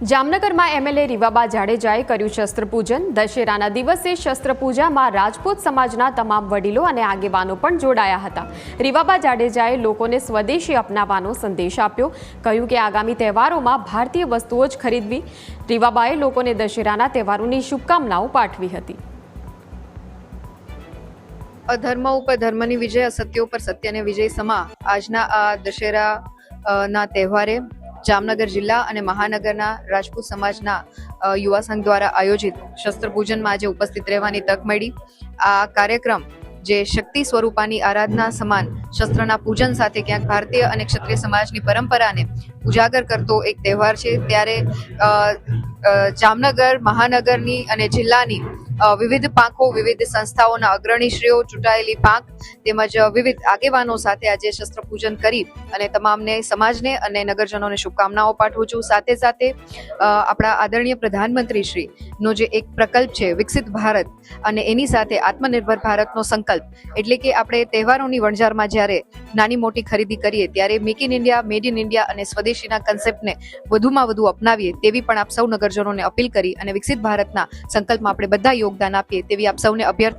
જામનગરમાં એમએલએ રીવાબા જાડેજાએ કર્યું શસ્ત્રપૂજન। દશેરાના દિવસે શસ્ત્રપૂજામાં રાજપૂત સમાજના તમામ વડીલો અને આગેવાનો પણ જોડાયા હતા। રીવાબા જાડેજાએ લોકોને સ્વદેશી અપનાવવાનો સંદેશ આપ્યો। કહ્યું કે આગામી તહેવારોમાં ભારતીય વસ્તુઓ જ ખરીદવી। રીવાબાએ લોકોને દશેરાના તહેવારોની શુભકામનાઓ પાઠવી હતી। અધર્મ ઉપર ધર્મની વિજય, અસત્ય ઉપર સત્યને વિજય સમા આજના આ દશેરા ના તહેવારે જામનગર જિલ્લા અને મહાનગરના રાજપૂત સમાજના યુવા સંઘ દ્વારા આયોજિત શસ્ત્રપૂજનમાં આજે ઉપસ્થિત રહેવાની તક મળી। આ કાર્યક્રમ જે શક્તિ સ્વરૂપાની આરાધના સમાન શસ્ત્રના પૂજન સાથે ક્યાંક ભારતીય અને ક્ષત્રિય સમાજની પરંપરાને ઉજાગર કરતો એક તહેવાર છે। ત્યારે જામનગર મહાનગરની અને જિલ્લાની વિવિધ પાંખો, વિવિધ સંસ્થાઓના અગ્રણીશ્રીઓ, ચૂંટાયેલી પાંખ તેમજ વિવિધ આગેવાનો સાથે આજે શસ્ત્રપૂજન કરી અને તમામને સમાજને અને નગરજનોને શુભકામનાઓ પાઠવું છું। સાથે સાથે આપણા આદરણીય પ્રધાનમંત્રી શ્રીનો જે એક પ્રકલ્પ છે વિકસિત ભારત અને એની સાથે આત્મનિર્ભર ભારતનો સંકલ્પ, એટલે કે આપણે તહેવારોની વણઝારમાં જ્યારે નાની મોટી ખરીદી કરીએ ત્યારે make in India, made in India અને સ્વદેશીના કન્સેપ્ટને વધુમાં વધુ અપનાવીએ તેવી પણ આપ સૌ નગરજનોને અપીલ કરી અને વિકસિત ભારતના સંકલ્પમાં આપણે બધા યોગદાન આપીએ તેવી આપ સૌને અભ્યર્થના।